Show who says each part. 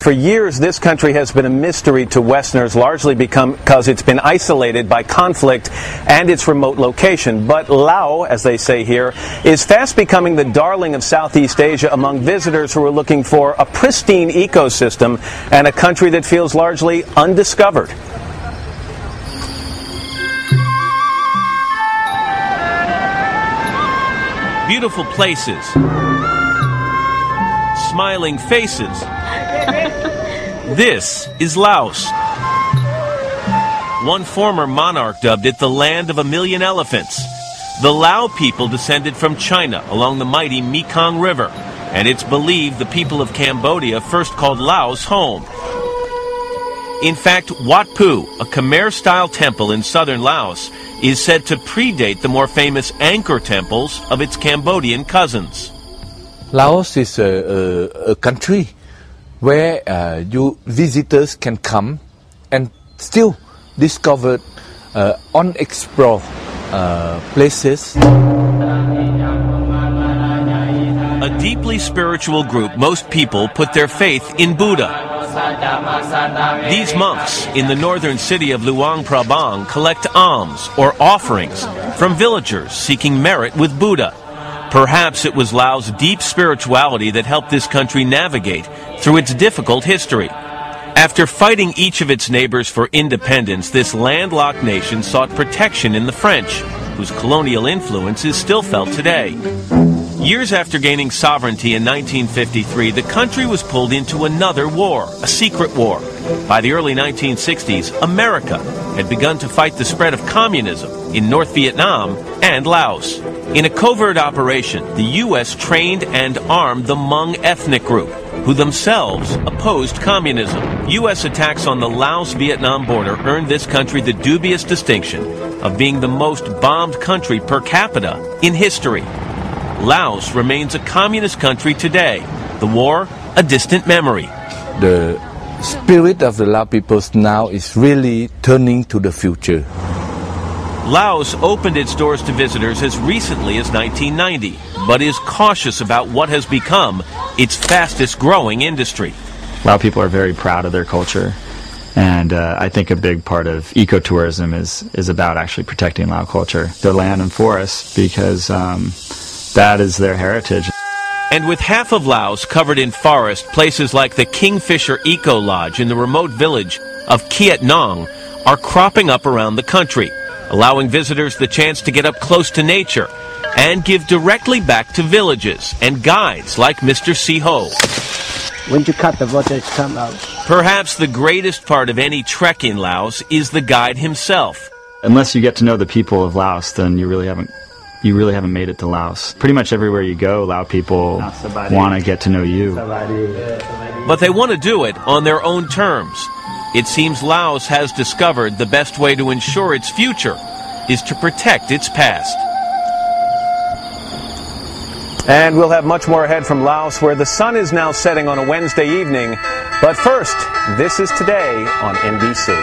Speaker 1: For years, this country has been a mystery to Westerners, largely because it's been isolated by conflict and its remote location. But Laos, as they say here, is fast becoming the darling of Southeast Asia among visitors who are looking for a pristine ecosystem and a country that feels largely undiscovered.
Speaker 2: Beautiful places, smiling faces. This is Laos. One former monarch dubbed it the land of a million elephants. The Lao people descended from China along the mighty Mekong River, and it's believed the people of Cambodia first called Laos home. In fact, Wat Pu, a Khmer-style temple in southern Laos, is said to predate the more famous Angkor temples of its Cambodian cousins.
Speaker 3: Laos is a country where visitors can come and still discover unexplored places.
Speaker 2: A deeply spiritual group, most people put their faith in Buddha. These monks in the northern city of Luang Prabang collect alms or offerings from villagers seeking merit with Buddha. Perhaps it was Laos' deep spirituality that helped this country navigate through its difficult history. After fighting each of its neighbors for independence, this landlocked nation sought protection in the French, whose colonial influence is still felt today. Years after gaining sovereignty in 1953, the country was pulled into another war, a secret war. By the early 1960s, America had begun to fight the spread of communism in North Vietnam and Laos. In a covert operation, the U.S. trained and armed the Hmong ethnic group, who themselves opposed communism. U.S. attacks on the Laos-Vietnam border earned this country the dubious distinction of being the most bombed country per capita in history. Laos remains a communist country today. The war, a distant memory.
Speaker 3: The spirit of the Lao peoples now is really turning to the future.
Speaker 2: Laos opened its doors to visitors as recently as 1990, but is cautious about what has become its fastest growing industry.
Speaker 4: Lao people are very proud of their culture, and I think a big part of ecotourism is about actually protecting Lao culture, their land and forests, because that is their heritage.
Speaker 2: And with half of Laos covered in forest, places like the Kingfisher Eco Lodge in the remote village of Kiet Nong are cropping up around the country, allowing visitors the chance to get up close to nature and give directly back to villages and guides like Mr. Si Ho.
Speaker 5: When you cut the water, it comes out.
Speaker 2: Perhaps the greatest part of any trek in Laos is the guide himself.
Speaker 4: Unless you get to know the people of Laos, then you really haven't made it to Laos. Pretty much everywhere you go, Lao people want to get to know you.
Speaker 2: But they want to do it on their own terms. It seems Laos has discovered the best way to ensure its future is to protect its past.
Speaker 1: And we'll have much more ahead from Laos, where the sun is now setting on a Wednesday evening. But first, this is Today on NBC.